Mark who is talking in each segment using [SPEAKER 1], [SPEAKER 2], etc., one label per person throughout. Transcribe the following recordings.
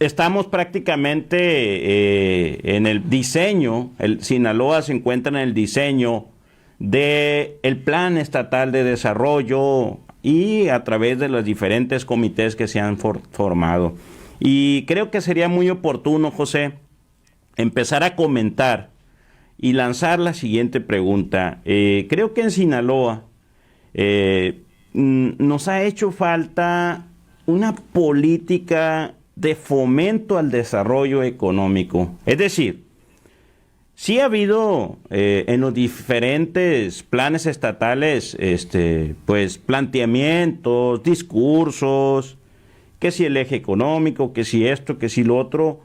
[SPEAKER 1] estamos prácticamente en el diseño, el Sinaloa se encuentra en el diseño del Plan Estatal de Desarrollo y a través de los diferentes comités que se han formado. Y creo que sería muy oportuno, José, empezar a comentar y lanzar la siguiente pregunta. Creo que en Sinaloa nos ha hecho falta una política de fomento al desarrollo económico. Es decir, sí ha habido en los diferentes planes estatales, pues planteamientos, discursos, que si el eje económico, que si esto, que si lo otro,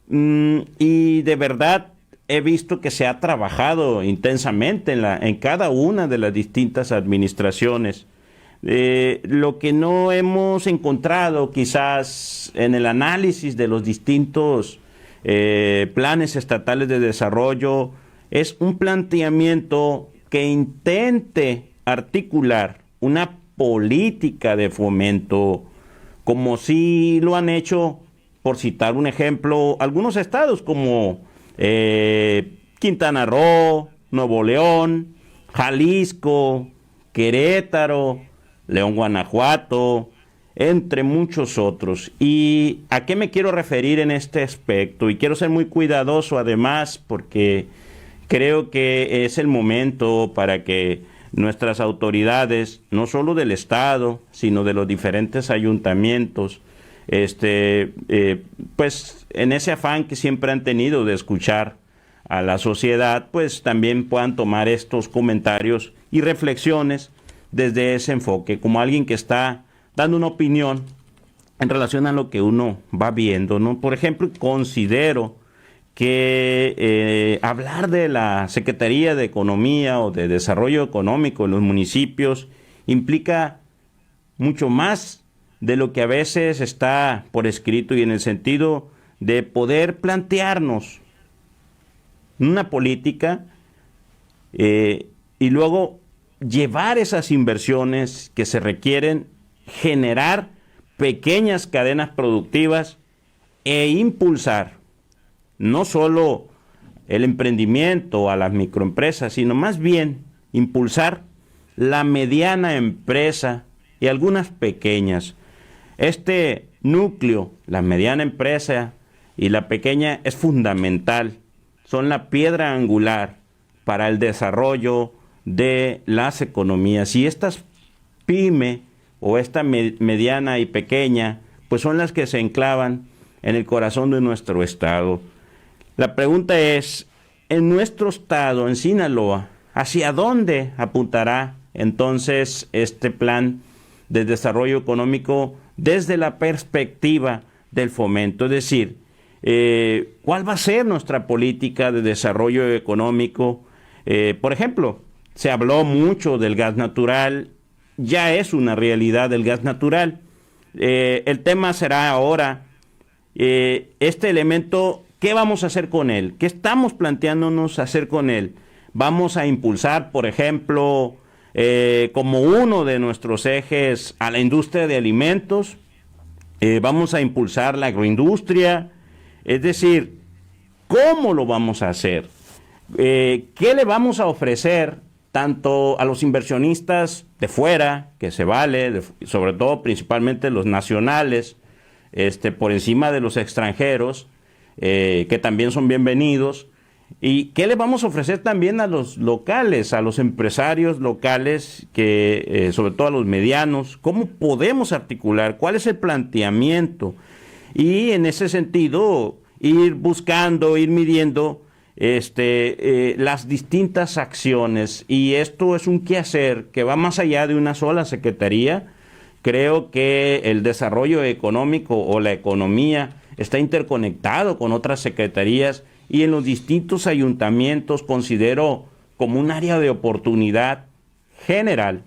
[SPEAKER 1] y de verdad he visto que se ha trabajado intensamente en cada una de las distintas administraciones. Lo que no hemos encontrado quizás en el análisis de los distintos planes estatales de desarrollo es un planteamiento que intente articular una política de fomento, como si lo han hecho, por citar un ejemplo, algunos estados como Quintana Roo, Nuevo León, Jalisco, Querétaro, León, Guanajuato, entre muchos otros. ¿Y a qué me quiero referir en este aspecto? Y quiero ser muy cuidadoso además porque creo que es el momento para que nuestras autoridades, no solo del Estado, sino de los diferentes ayuntamientos, pues en ese afán que siempre han tenido de escuchar a la sociedad, pues también puedan tomar estos comentarios y reflexiones desde ese enfoque, como alguien que está dando una opinión en relación a lo que uno va viendo, ¿no? Por ejemplo, considero que hablar de la Secretaría de Economía o de Desarrollo Económico en los municipios implica mucho más de lo que a veces está por escrito, y en el sentido de poder plantearnos una política y luego llevar esas inversiones que se requieren, generar pequeñas cadenas productivas e impulsar no solo el emprendimiento a las microempresas, sino más bien impulsar la mediana empresa y algunas pequeñas. Este núcleo, la mediana empresa y la pequeña, es fundamental, son la piedra angular para el desarrollo de las economías. Y estas pyme o esta mediana y pequeña, pues son las que se enclavan en el corazón de nuestro estado. La pregunta es, en nuestro estado, en Sinaloa, ¿hacia dónde apuntará entonces este plan de desarrollo económico desde la perspectiva del fomento? Es decir, ¿cuál va a ser nuestra política de desarrollo económico? Por ejemplo, se habló mucho del gas natural, ya es una realidad el gas natural. El tema será ahora, este elemento, ¿qué vamos a hacer con él? ¿Qué estamos planteándonos hacer con él? Vamos a impulsar, por ejemplo, como uno de nuestros ejes a la industria de alimentos, vamos a impulsar la agroindustria, es decir, ¿cómo lo vamos a hacer? ¿Qué le vamos a ofrecer tanto a los inversionistas de fuera, que se vale, sobre todo principalmente los nacionales, por encima de los extranjeros, que también son bienvenidos? ¿Y qué le vamos a ofrecer también a los locales, a los empresarios locales, que sobre todo a los medianos? ¿Cómo podemos articular? ¿Cuál es el planteamiento? Y en ese sentido, ir buscando, ir midiendo las distintas acciones. Y esto es un quehacer que va más allá de una sola secretaría. Creo que el desarrollo económico o la economía está interconectado con otras secretarías, y en los distintos ayuntamientos considero como un área de oportunidad general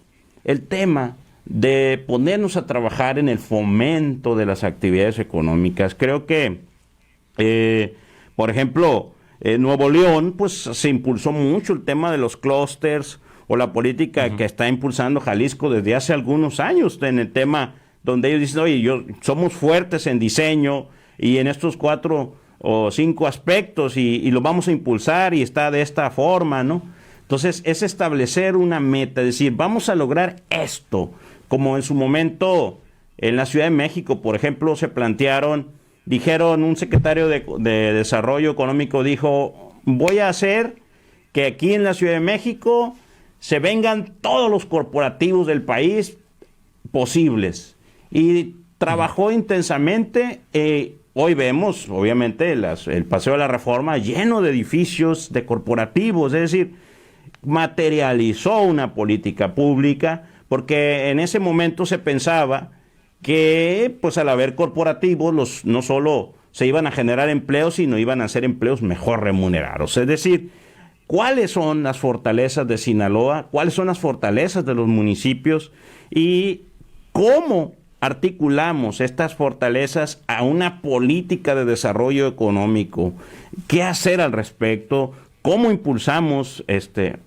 [SPEAKER 1] el tema de ponernos a trabajar en el fomento de las actividades económicas. Creo que, por ejemplo, en Nuevo León, pues se impulsó mucho el tema de los clústeres o la política que está impulsando Jalisco desde hace algunos años, en el tema donde ellos dicen, oye, somos fuertes en diseño, y en estos 4 o 5 aspectos y lo vamos a impulsar y está de esta forma, ¿no? Entonces es establecer una meta, es decir, vamos a lograr esto, como en su momento en la Ciudad de México, por ejemplo, dijeron, un secretario de Desarrollo Económico dijo, voy a hacer que aquí en la Ciudad de México se vengan todos los corporativos del país posibles. Y trabajó intensamente. Hoy vemos, obviamente, el Paseo de la Reforma lleno de edificios de corporativos, es decir, materializó una política pública, porque en ese momento se pensaba que, pues al haber corporativos, no solo se iban a generar empleos, sino iban a ser empleos mejor remunerados. Es decir, ¿cuáles son las fortalezas de Sinaloa? ¿Cuáles son las fortalezas de los municipios? Y cómo articulamos estas fortalezas a una política de desarrollo económico. ¿Qué hacer al respecto? ¿Cómo impulsamos,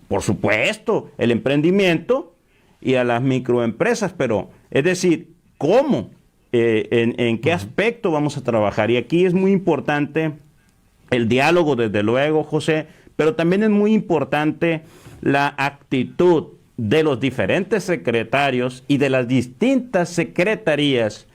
[SPEAKER 1] por supuesto, el emprendimiento y a las microempresas? Pero, es decir, ¿cómo? ¿En qué aspecto vamos a trabajar? Y aquí es muy importante el diálogo, desde luego, José, pero también es muy importante la actitud de los diferentes secretarios y de las distintas secretarías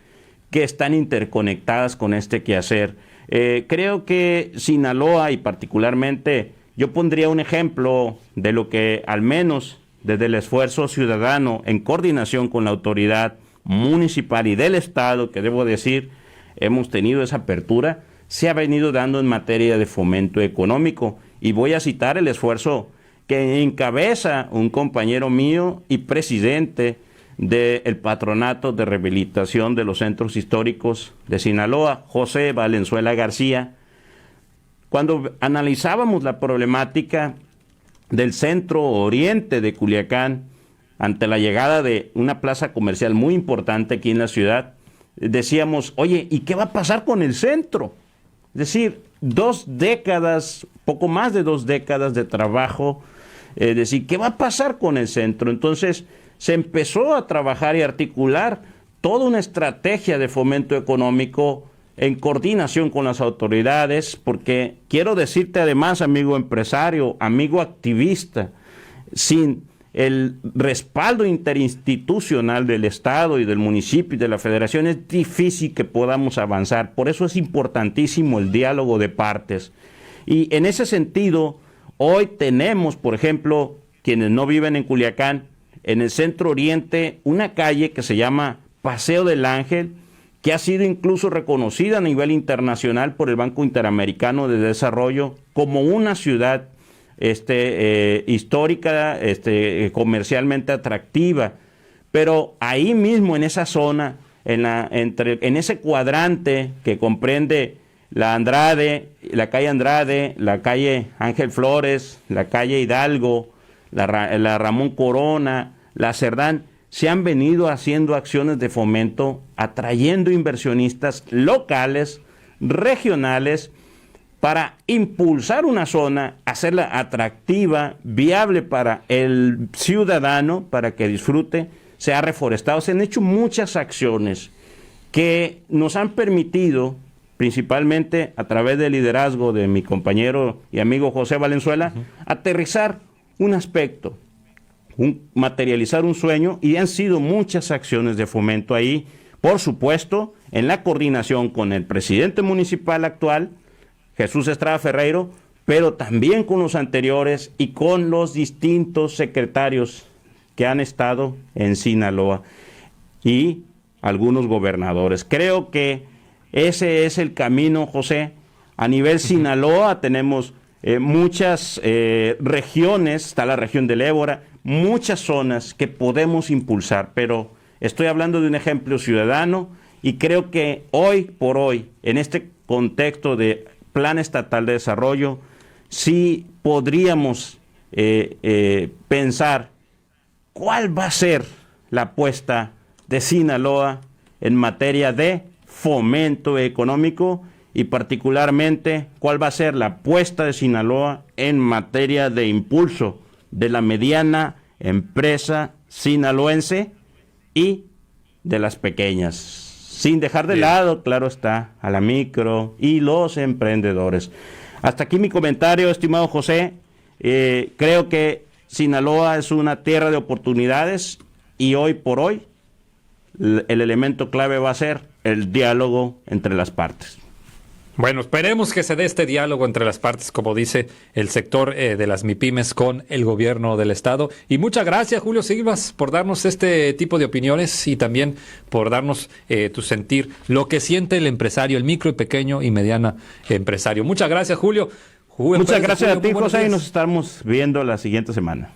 [SPEAKER 1] que están interconectadas con este quehacer. Creo que Sinaloa, y particularmente, yo pondría un ejemplo de lo que, al menos desde el esfuerzo ciudadano en coordinación con la autoridad municipal y del Estado, que debo decir, hemos tenido esa apertura, se ha venido dando en materia de fomento económico. Y voy a citar el esfuerzo que encabeza un compañero mío y presidente del Patronato de Rehabilitación de los Centros Históricos de Sinaloa, José Valenzuela García. Cuando analizábamos la problemática del centro oriente de Culiacán, ante la llegada de una plaza comercial muy importante aquí en la ciudad, decíamos, oye, ¿y qué va a pasar con el centro? Es decir, 2 décadas, poco más de 2 décadas de trabajo, es decir, ¿qué va a pasar con el centro? Entonces se empezó a trabajar y articular toda una estrategia de fomento económico en coordinación con las autoridades, porque quiero decirte además, amigo empresario, amigo activista, sin el respaldo interinstitucional del Estado y del municipio y de la Federación es difícil que podamos avanzar. Por eso es importantísimo el diálogo de partes. Y en ese sentido, hoy tenemos, por ejemplo, quienes no viven en Culiacán, en el centro oriente, una calle que se llama Paseo del Ángel, que ha sido incluso reconocida a nivel internacional por el Banco Interamericano de Desarrollo como una ciudad histórica, comercialmente atractiva. Pero ahí mismo, en esa zona, en ese cuadrante que comprende la calle Andrade, la calle Ángel Flores, la calle Hidalgo, la Ramón Corona, la Cerdán, se han venido haciendo acciones de fomento, atrayendo inversionistas locales, regionales, para impulsar una zona, hacerla atractiva, viable para el ciudadano, para que disfrute, sea reforestado. Se han hecho muchas acciones que nos han permitido, principalmente a través del liderazgo de mi compañero y amigo José Valenzuela, aterrizar un aspecto, materializar un sueño, y han sido muchas acciones de fomento ahí, por supuesto, en la coordinación con el presidente municipal actual, Jesús Estrada Ferreiro, pero también con los anteriores y con los distintos secretarios que han estado en Sinaloa y algunos gobernadores. Creo que ese es el camino, José. A nivel Sinaloa tenemos muchas regiones, está la región del Ébora, muchas zonas que podemos impulsar, pero estoy hablando de un ejemplo ciudadano y creo que hoy por hoy, en este contexto de Plan Estatal de Desarrollo, sí podríamos pensar cuál va a ser la apuesta de Sinaloa en materia de fomento económico y particularmente cuál va a ser la apuesta de Sinaloa en materia de impulso de la mediana empresa sinaloense y de las pequeñas. sin dejar de
[SPEAKER 2] Bien.
[SPEAKER 1] lado, claro está, a la micro y los emprendedores. Hasta aquí mi comentario, estimado José. Creo que Sinaloa es una tierra de oportunidades y hoy por hoy el elemento clave va a ser el diálogo entre las partes.
[SPEAKER 2] Bueno, esperemos que se dé este diálogo entre las partes, como dice el sector de las MIPYMES con el gobierno del estado. Y muchas gracias, Julio Silvas, por darnos este tipo de opiniones y también por darnos tu sentir, lo que siente el empresario, el micro y pequeño y mediana empresario. Muchas gracias, Julio.
[SPEAKER 1] Muchas gracias
[SPEAKER 2] Julio,
[SPEAKER 1] a ti,
[SPEAKER 2] muy buenos
[SPEAKER 1] José, y
[SPEAKER 2] días.
[SPEAKER 1] nos estamos viendo la siguiente semana.